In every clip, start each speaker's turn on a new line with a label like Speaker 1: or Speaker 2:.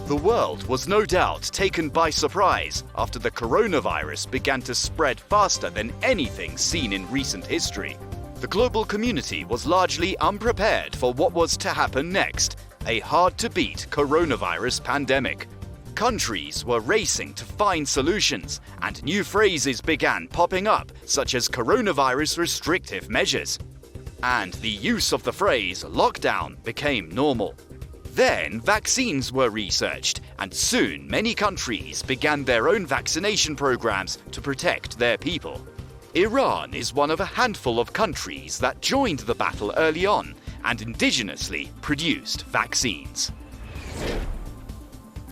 Speaker 1: The world was no doubt taken by surprise after the coronavirus began to spread faster than anything seen in recent history. The global community was largely unprepared for what was to happen next, a hard-to-beat coronavirus pandemic. Countries were racing to find solutions, and new phrases began popping up, such as coronavirus restrictive measures. And the use of the phrase lockdown became normal. Then vaccines were researched, and soon many countries began their own vaccination programs to protect their people. Iran is one of a handful of countries that joined the battle early on and indigenously produced vaccines.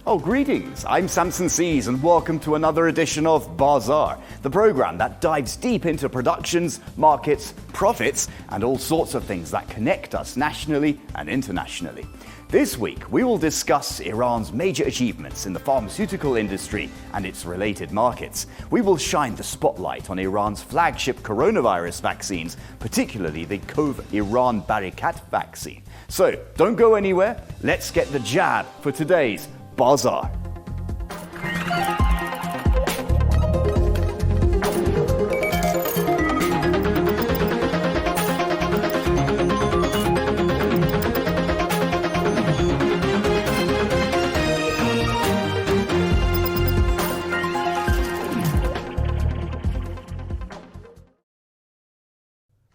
Speaker 2: Oh, greetings. I'm Samson Sees and welcome to another edition of Bazaar, the program that dives deep into productions, markets, profits, and all sorts of things that connect us nationally and internationally. This week, we will discuss Iran's major achievements in the pharmaceutical industry and its related markets. We will shine the spotlight on Iran's flagship coronavirus vaccines, particularly the Iran Barakat vaccine. So, don't go anywhere. Let's get the jab for today's Bazaar.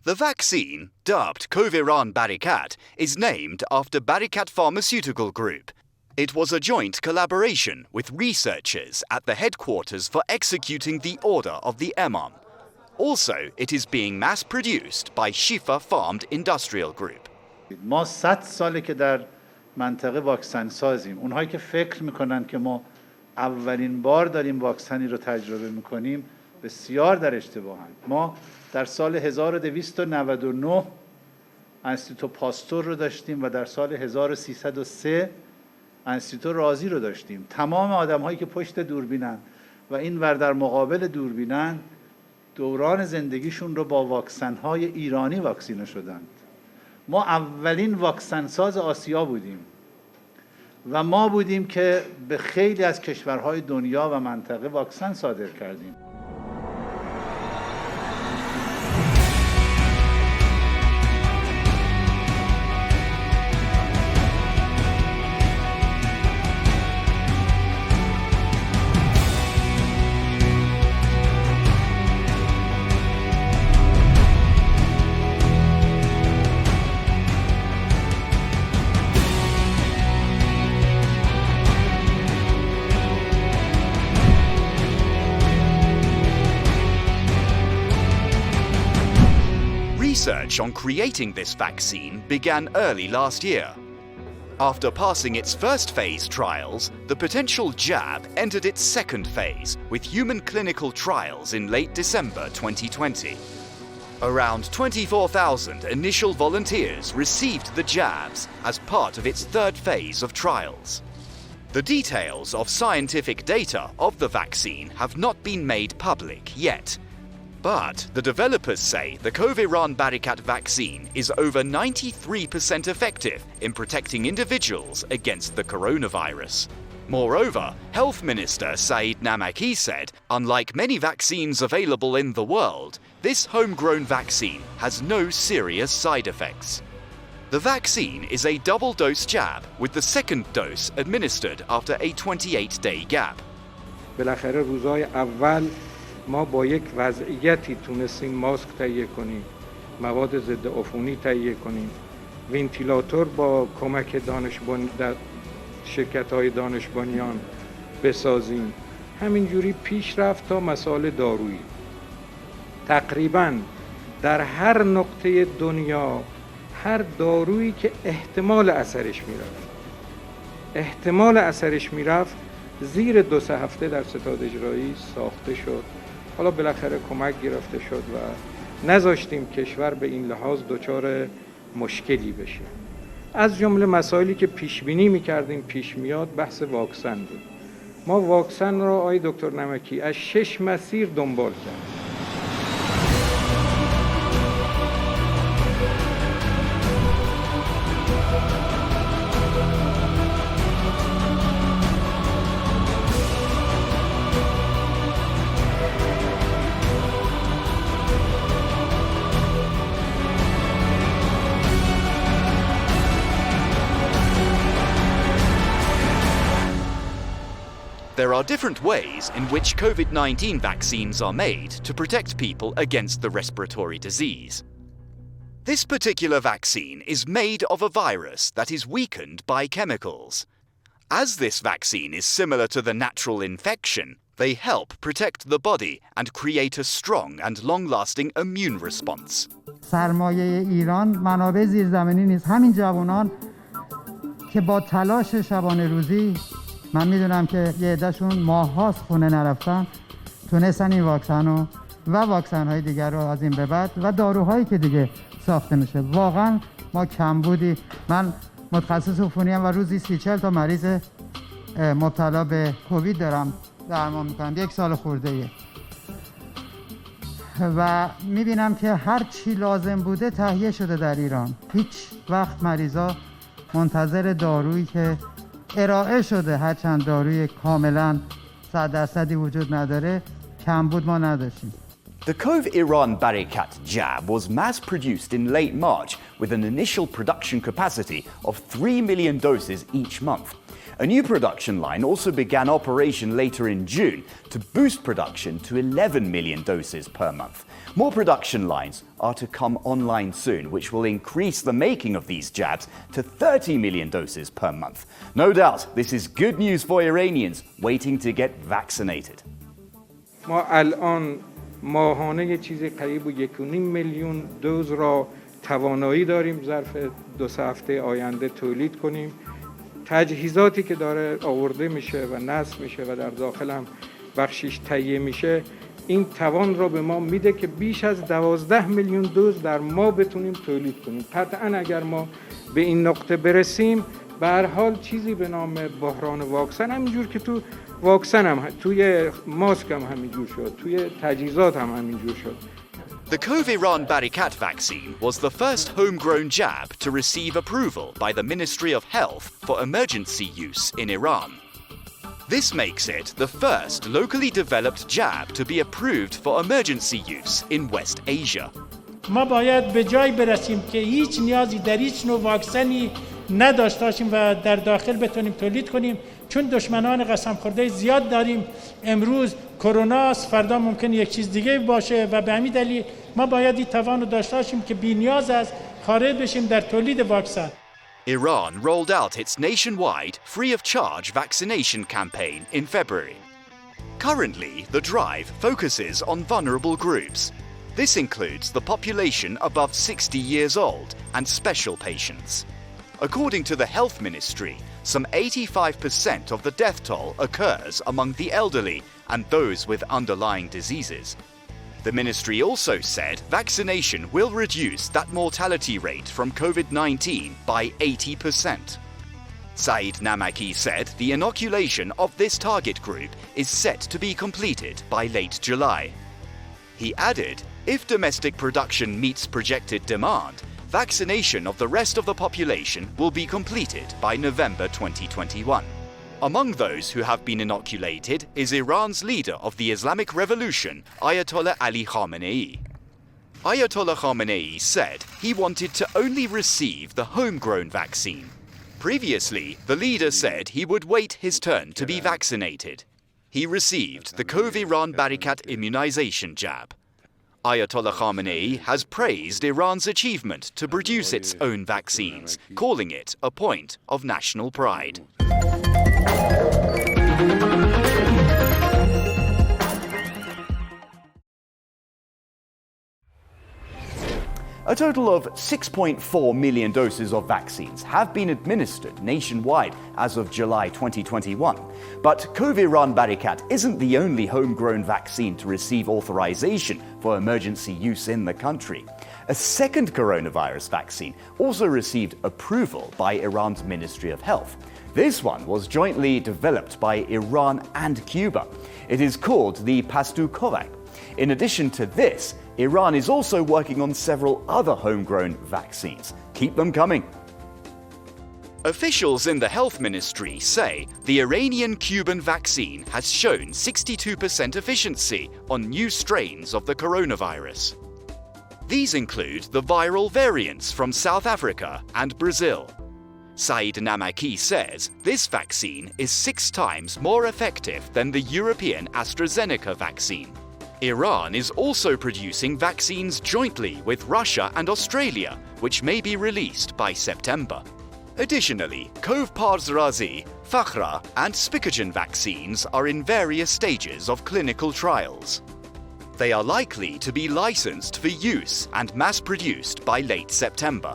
Speaker 1: The vaccine, dubbed Iran Barakat, is named after Barakat Pharmaceutical Group. It was a joint collaboration with researchers at the headquarters for executing the order of the Imam. Also, it is being mass-produced by Shifa Farmed Industrial Group.
Speaker 3: ما 100 ساله که در منطقه واکسن سازیم. اونهایی که فکر میکنن که ما اولین بار داریم واکسنی رو تجربه میکنیم بسیار در اشتباهند. ما در سال 1299 انستیتو پاستور رو داشتیم و در سال 1303 انستیتو رازی رو داشتیم. تمام آدم‌هایی که پشت دوربینن و این ور در مقابل دوربینن دوران زندگیشون رو با واکسن‌های ایرانی واکسینه شدند. ما اولین واکسن ساز آسیا بودیم و ما بودیم که به خیلی از کشورهای دنیا و منطقه واکسن صادر کردیم.
Speaker 1: Research on creating this vaccine began early last year. After passing its first phase trials, the potential jab entered its second phase with human clinical trials in late December 2020. Around 24,000 initial volunteers received the jabs as part of its third phase of trials. The details of scientific data of the vaccine have not been made public yet. But the developers say the Iran Barakat vaccine is over 93% effective in protecting individuals against the coronavirus. Moreover, Health Minister Saeed Namaki said, unlike many vaccines available in the world, this homegrown vaccine has no serious side effects. The vaccine is a double-dose jab with the second dose administered after a 28-day gap.
Speaker 4: بالاخره روزهای اول ما با یک وضعیتی تونستیم ماسک تهیه کنیم، مواد ضد عفونی تهیه کنیم، ونتیلاتور با کمک شرکت‌های دانشبانیان بسازیم. همینجوری پیش رفت تا مسائل دارویی. تقریباً در هر نقطه دنیا هر دارویی که احتمال اثرش میرفت زیر 2-3 هفته در ستاد اجرایی ساخته شد. حالا بالاخره کمک گرفته شد و نذاشتیم کشور به این لحاظ دچار مشکلی بشه. از جمله مسائلی که پیش بینی می‌کردیم پیش میاد بحث واکسن بود. ما واکسن را آقای دکتر نمکی از 6 مسیر دنبال کردیم.
Speaker 1: There are different ways in which COVID-19 vaccines are made to protect people against the respiratory disease. This particular vaccine is made of a virus that is weakened by chemicals. As this vaccine is similar to the natural infection, they help protect the body and create a strong and long-lasting immune response.
Speaker 5: سرمایه ایران منابع زیرزمینی نیست. همین جوانان که با تلاش شبانه روزی، من میدونم که یه عده‌شون ماه‌هاست خونه نرفتن، تونستن این واکسن و واکسن‌های دیگر رو از این به بعد و داروهایی که دیگه ساخته میشه. واقعا ما کمبودی. من متخصص عفونی ام و روزی 30-40 تا مریض مبتلا به کووید دارم درمان میکنم. 1 سال خورده‌ایه و میبینم که هر چی لازم بوده تهیه شده در ایران. هیچ وقت مریضا منتظر دارویی که ارائه شده، هرچند داروی کاملا 100% وجود نداره، کمبود ما نداشتیم.
Speaker 2: The Iran Barakat jab was mass-produced in late March with an initial production capacity of 3 million doses each month. A new production line also began operation later in June to boost production to 11 million doses per month. More production lines are to come online soon, which will increase the making of these jabs to 30 million doses per month. No doubt, this is good news for Iranians waiting to get vaccinated.
Speaker 4: ما الان ماهانه چیزی قریب 1.5 میلیون دوز را توانایی داریم ظرف 2-3 هفته آینده تولید کنیم. تجهیزاتی که داره آورده میشه و نصب میشه و در داخل هم بخشش تهیه میشه، این توان را به ما میده که بیش از 12 میلیون دوز در ما بتونیم تولید کنیم. قطعا اگر ما به این نقطه برسیم، به هر حال چیزی به نام بحران واکسن، همینجور که تو واکسن هم توی ماسک هم همینجور شد، توی تجهیزات هم همینجور شد.
Speaker 1: The Iran Barakat vaccine was the first homegrown jab to receive approval by the Ministry of Health for emergency use in Iran. This makes it the first locally developed jab to be approved for emergency use in West Asia.
Speaker 6: ما باید به جای برسیم که هیچ نیازی در هیچ نوع واکسنی نداشته باشیم و در داخل بتونیم تولید کنیم، چون دشمنان قسم خورده زیاد داریم. امروز کرونا است، فردا ممکن یک چیز دیگه باشه و به همین دلیل ما باید این توان رو داشته باشیم که بی‌نیاز از خارج بشیم در تولید واکسن.
Speaker 1: Iran rolled out its nationwide free of charge vaccination campaign in February. Currently, the drive focuses on vulnerable groups. This includes the population above 60 years old and special patients. According to the Health Ministry, some 85% of the death toll occurs among the elderly and those with underlying diseases. The ministry also said vaccination will reduce that mortality rate from COVID-19 by 80%. Saeed Namaki said the inoculation of this target group is set to be completed by late July. He added, if domestic production meets projected demand, vaccination of the rest of the population will be completed by November 2021. Among those who have been inoculated is Iran's leader of the Islamic Revolution, Ayatollah Ali Khamenei. Ayatollah Khamenei said he wanted to only receive the homegrown vaccine. Previously, the leader said he would wait his turn to be vaccinated. He received the Iran Barakat immunization jab. Ayatollah Khamenei has praised Iran's achievement to produce its own vaccines, calling it a point of national pride.
Speaker 2: A total of 6.4 million doses of vaccines have been administered nationwide as of July 2021. But Iran Barakat isn't the only homegrown vaccine to receive authorization for emergency use in the country. A second coronavirus vaccine also received approval by Iran's Ministry of Health. This one was jointly developed by Iran and Cuba. It is called the Pastukovac. In addition to this, Iran is also working on several other homegrown vaccines. Keep them coming.
Speaker 1: Officials in the health ministry say the Iranian-Cuban vaccine has shown 62% efficiency on new strains of the coronavirus. These include the viral variants from South Africa and Brazil. Saeed Namaki says this vaccine is 6 times more effective than the European AstraZeneca vaccine. Iran is also producing vaccines jointly with Russia and Australia, which may be released by September. Additionally, Cov-Pars-Razi, Fakhra, and Spikogen vaccines are in various stages of clinical trials. They are likely to be licensed for use and mass-produced by late September.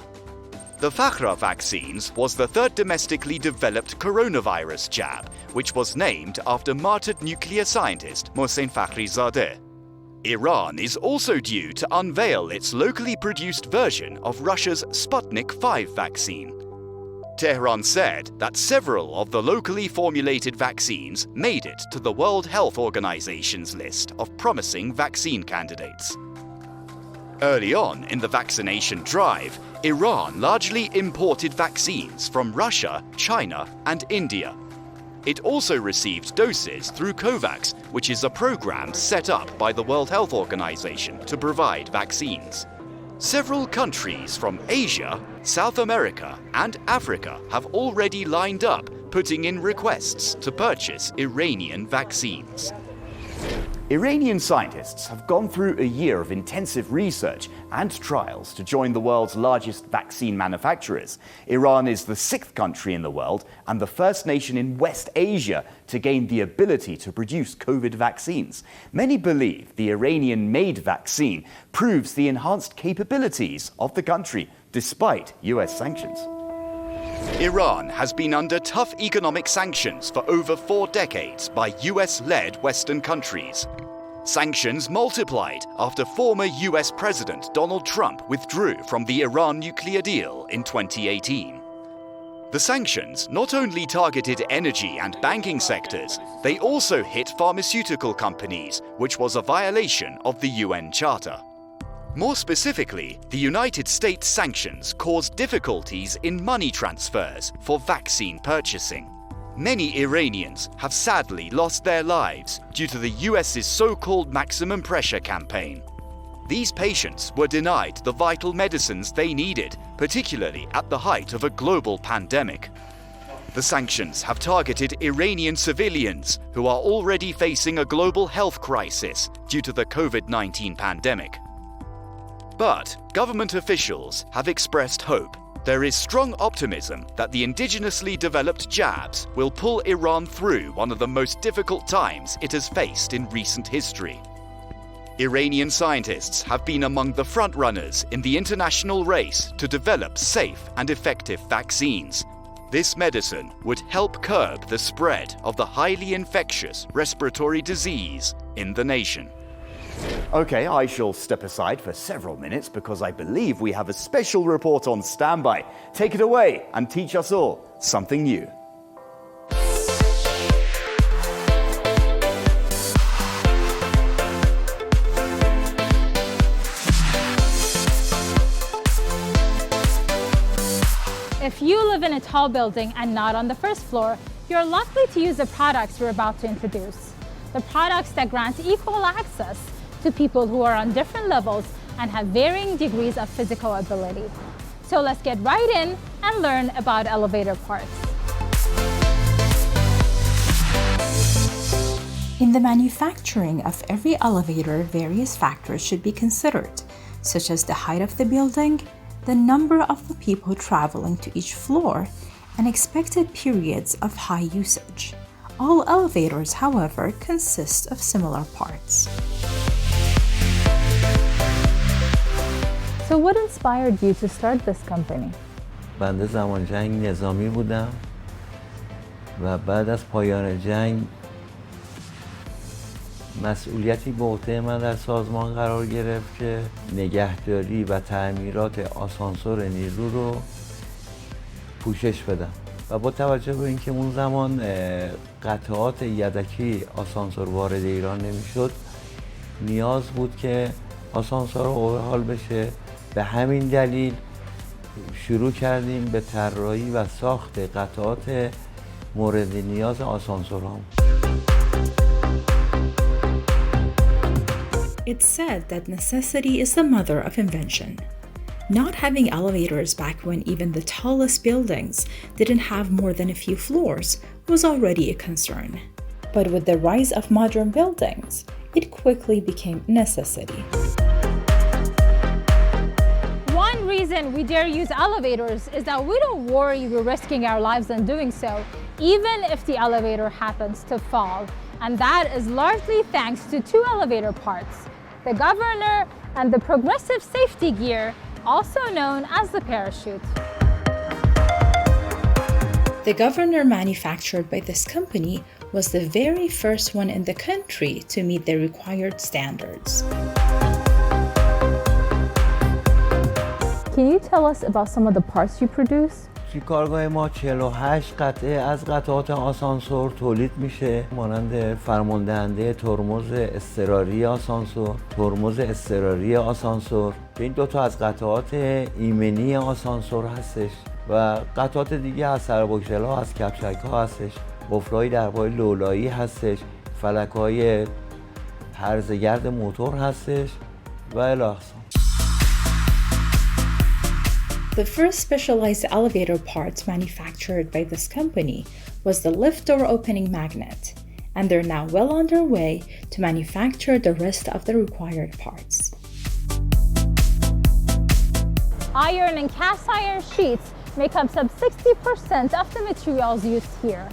Speaker 1: The Fakhra vaccines was the third domestically developed coronavirus jab, which was named after martyred nuclear scientist Mohsen Fakhrizadeh. Iran is also due to unveil its locally produced version of Russia's Sputnik V vaccine. Tehran said that several of the locally formulated vaccines made it to the World Health Organization's list of promising vaccine candidates. Early on in the vaccination drive, Iran largely imported vaccines from Russia, China, and India. It also received doses through COVAX, which is a program set up by the World Health Organization to provide vaccines. Several countries from Asia, South America, and Africa have already lined up putting in requests to purchase Iranian vaccines.
Speaker 2: Iranian scientists have gone through a year of intensive research and trials to join the world's largest vaccine manufacturers. Iran is the 6th country in the world and the first nation in West Asia to gain the ability to produce COVID vaccines. Many believe the Iranian-made vaccine proves the enhanced capabilities of the country despite US sanctions.
Speaker 1: Iran has been under tough economic sanctions for over 4 decades by US-led Western countries. Sanctions multiplied after former US President Donald Trump withdrew from the Iran nuclear deal in 2018. The sanctions not only targeted energy and banking sectors, they also hit pharmaceutical companies, which was a violation of the UN Charter. More specifically, the United States sanctions caused difficulties in money transfers for vaccine purchasing. Many Iranians have sadly lost their lives due to the US's so-called maximum pressure campaign. These patients were denied the vital medicines they needed, particularly at the height of a global pandemic. The sanctions have targeted Iranian civilians who are already facing a global health crisis due to the COVID-19 pandemic. But government officials have expressed hope. There is strong optimism that the indigenously developed jabs will pull Iran through one of the most difficult times it has faced in recent history. Iranian scientists have been among the front-runners in the international race to develop safe and effective vaccines. This medicine would help curb the spread of the highly infectious respiratory disease in the nation.
Speaker 2: Okay, I shall step aside for several minutes because I believe we have a special report on standby. Take it away and teach us all something new.
Speaker 7: If you live in a tall building and not on the first floor, you're likely to use the products we're about to introduce. The products that grant equal access to people who are on different levels and have varying degrees of physical ability. So let's get right in and learn about elevator parts.
Speaker 8: In the manufacturing of every elevator, various factors should be considered, such as the height of the building, the number of the people traveling to each floor, and expected periods of high usage. All elevators, however, consist of similar parts.
Speaker 7: So what inspired you to start this company?
Speaker 9: بنده زمان جنگ نظامی بودم و بعد از پایان جنگ مسئولیتی به عهده من در سازمان قرار گرفت که نگهداری و تعمیرات آسانسور نیرو رو پوشش بدم و با توجه به اینکه اون زمان قطعات یدکی آسانسور وارد ایران نمیشد نیاز بود که آسانسور اوورهال بشه. به همین دلیل شروع کردیم به طراحی و ساخت قطعات مورد نیاز آسانسورها.
Speaker 8: It's said that necessity is the mother of invention. Not having elevators back when even the tallest buildings didn't have more than a few floors was already a concern. But with the rise of modern buildings, it quickly became a necessity.
Speaker 7: One reason we dare use elevators is that we don't worry we're risking our lives in doing so, even if the elevator happens to fall. And that is largely thanks to two elevator parts, the governor and the progressive safety gear, also known as the parachute.
Speaker 8: The governor manufactured by this company was the very first one in the country to meet the required standards.
Speaker 7: Can you tell us about some of the parts you produce?
Speaker 9: توی کارگاه ما 48 قطعه از قطعات آسانسور تولید میشه، مانند فرماندهنده ترمز اضطراری آسانسور، ترمز اضطراری آسانسور که این دوتا از قطعات ایمنی آسانسور هستش و قطعات دیگه از سربگذرها، از کپچک ها هستش، قفل‌های دربای لولایی هستش، فلک‌های هرزگرد موتور هستش و الی آخر.
Speaker 8: The first specialized elevator parts manufactured by this company was the lift door opening magnet, and they're now well on their way to manufacture the rest of the required parts.
Speaker 7: Iron and cast iron sheets make up some 60% of the materials used here.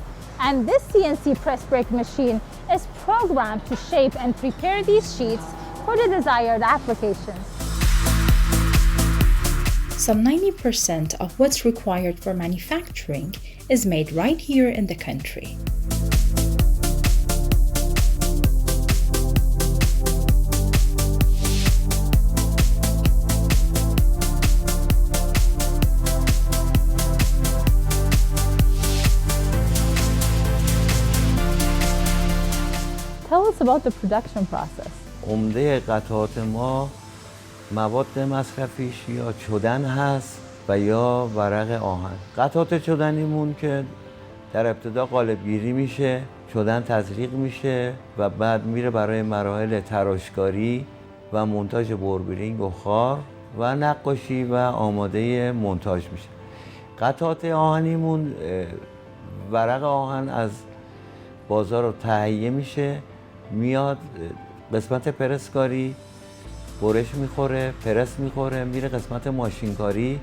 Speaker 7: And this CNC press brake machine is programmed to shape and prepare these sheets for the desired applications.
Speaker 8: Some 90% of what's required for manufacturing is made right here in the country.
Speaker 7: Tell us about the production process.
Speaker 9: عمده قطعات ما مواد مصرفیش یا چدن هست و یا ورق آهن. قطعات چدنیمون که در ابتدا قالبگیری میشه، چدن تزریق میشه و بعد میره برای مراحل تراشکاری و مونتاژ بوربرینگ و خار و نقاشی و آماده مونتاژ میشه. قطعات آهنیمون ورق آهن از بازار رو تهیه میشه، میاد قسمت پرسکاری، برش میخوره، پرس میخوره، میره قسمت ماشینکاری،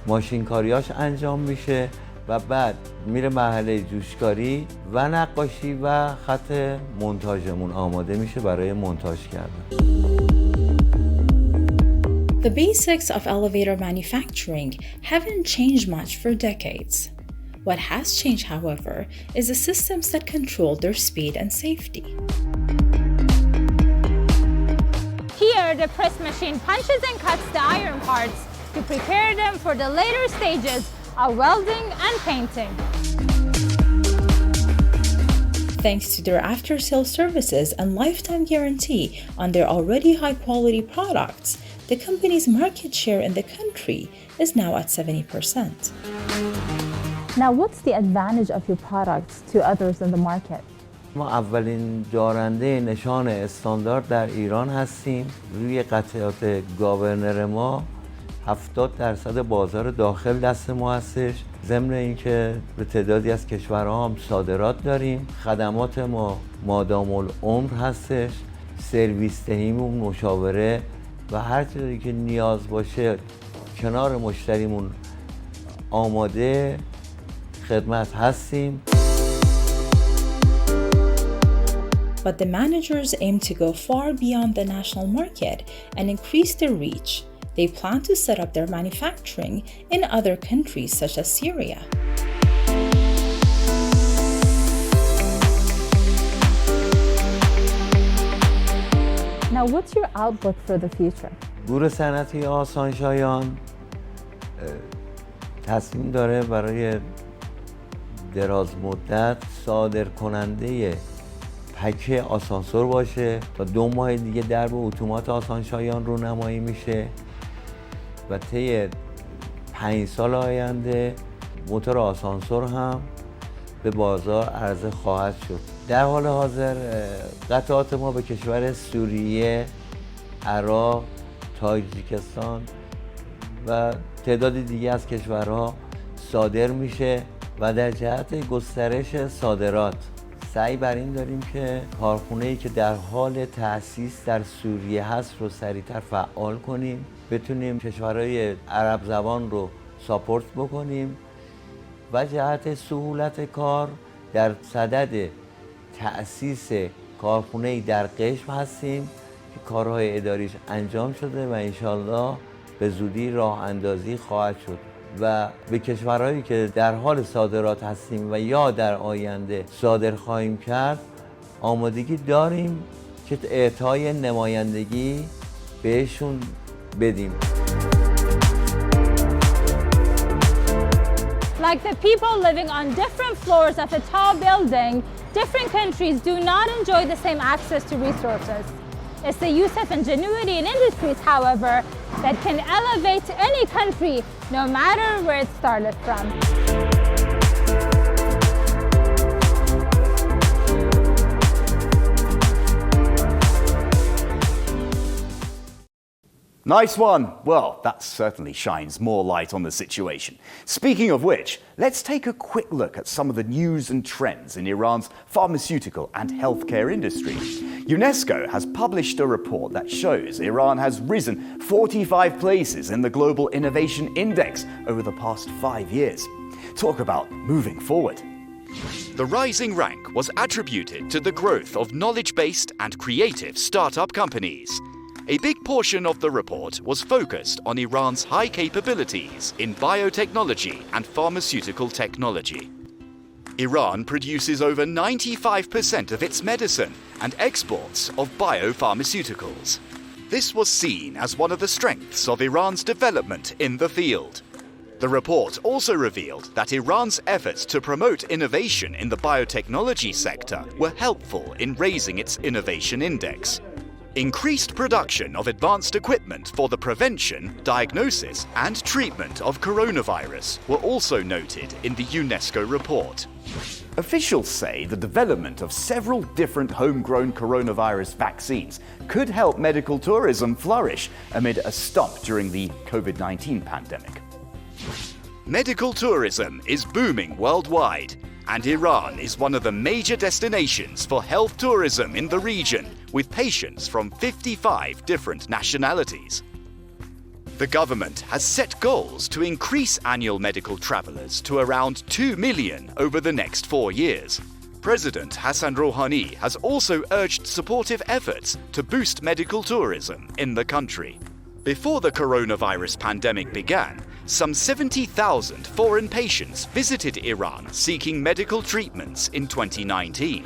Speaker 9: ماشینکاریاش انجام میشه و بعد میره مرحله جوشکاری و نقاشی و خط مونتاژمون آماده میشه برای مونتاژ کردن.
Speaker 8: The basics of elevator manufacturing haven't changed much for decades. What has changed, however, is the systems that control their speed and safety.
Speaker 7: Here, the press machine punches and cuts the iron parts to prepare them for the later stages of welding and painting.
Speaker 8: Thanks to their after-sales services and lifetime guarantee on their already high-quality products, the company's market share in the country is now at 70%.
Speaker 7: Now, what's the advantage of your products to others in the market?
Speaker 9: ما اولین دارنده نشان استاندارد در ایران هستیم. روی قطعات گاورنر ما 70% بازار داخل دست ما هستش. ضمن اینکه به تعدادی از کشورها هم صادرات داریم. خدمات ما مادام العمر هستش. سرویس دهیمون، مشاوره و هر چیزی که نیاز باشه کنار مشتریمون آماده خدمت هستیم.
Speaker 8: But the managers aim to go far beyond the national market and increase their reach. They plan to set up their manufacturing in other countries such as Syria.
Speaker 7: Now, what's your outlook for the future?
Speaker 9: گروه صنعتی آسانشایان تصمیم داره برای دراز مدت صادر کننده پکه آسانسور باشه. تا 2 ماه دیگه درب اتومات آسانشایان رونمایی میشه و طی 5 سال آینده موتور آسانسور هم به بازار عرضه خواهد شد. در حال حاضر قطعات ما به کشور سوریه، عراق، تاجیکستان و تعدادی دیگه از کشورها صادر میشه و در جهت گسترش صادرات سعی بر این داریم که کارخونه‌ای که در حال تأسیس در سوریه هست رو سریعتر فعال کنیم، بتونیم کشورهای عرب زبان رو ساپورت بکنیم و جهت سهولت کار در صدد تأسیس کارخونه‌ای در قشم هستیم که کارهای اداریش انجام شده و انشالله به زودی راه اندازی خواهد شد و به کشورهایی که در حال صادرات هستیم و یا در آینده صادر خواهیم کرد آمادگی داریم که اعطای نمایندگی بهشون بدیم.
Speaker 7: Like the people living on different floors of a tall building, different countries do not enjoy the same access to resources. It's the use of ingenuity in industries, however, that can elevate any country, no matter where it started from.
Speaker 2: Nice one. Well, that certainly shines more light on the situation. Speaking of which, let's take a quick look at some of the news and trends in Iran's pharmaceutical and healthcare industry. UNESCO has published a report that shows Iran has risen 45 places in the Global Innovation Index over the past 5 years. Talk about moving forward.
Speaker 1: The rising rank was attributed to the growth of knowledge-based and creative startup companies. A big portion of the report was focused on Iran's high capabilities in biotechnology and pharmaceutical technology. Iran produces over 95% of its medicine and exports of biopharmaceuticals. This was seen as one of the strengths of Iran's development in the field. The report also revealed that Iran's efforts to promote innovation in the biotechnology sector were helpful in raising its innovation index. Increased production of advanced equipment for the prevention, diagnosis, and treatment of coronavirus were also noted in the UNESCO report.
Speaker 2: Officials say the development of several different homegrown coronavirus vaccines could help medical tourism flourish amid a stop during the COVID-19 pandemic.
Speaker 1: Medical tourism is booming worldwide, and Iran is one of the major destinations for health tourism in the region, with patients from 55 different nationalities. The government has set goals to increase annual medical travelers to around 2 million over the next 4 years. President Hassan Rouhani has also urged supportive efforts to boost medical tourism in the country. Before the coronavirus pandemic began, some 70,000 foreign patients visited Iran seeking medical treatments in 2019.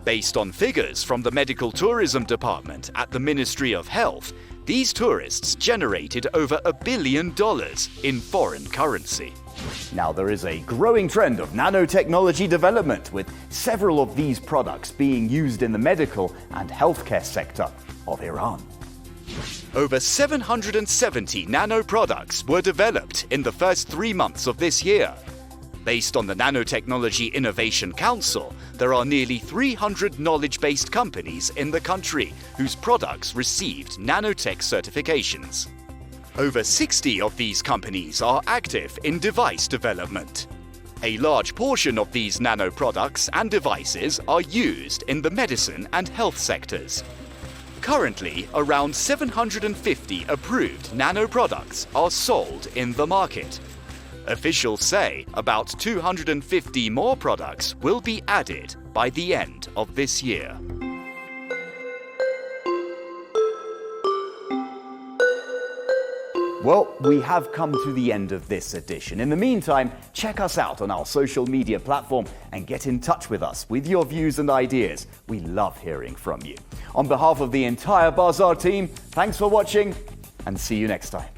Speaker 1: Based on figures from the Medical Tourism Department at the Ministry of Health, these tourists generated over $1 billion in foreign currency.
Speaker 2: Now there is a growing trend of nanotechnology development, with several of these products being used in the medical and healthcare sector of Iran.
Speaker 1: Over 770 nano products were developed in the first 3 months of this year. Based on the Nanotechnology Innovation Council, there are nearly 300 knowledge-based companies in the country whose products received nanotech certifications. Over 60 of these companies are active in device development. A large portion of these nano products and devices are used in the medicine and health sectors. Currently, around 750 approved nano products are sold in the market. Officials say about 250 more products will be added by the end of this year.
Speaker 2: Well, we have come to the end of this edition. In the meantime, check us out on our social media platform and get in touch with us with your views and ideas. We love hearing from you. On behalf of the entire Bazaar team, thanks for watching and see you next time.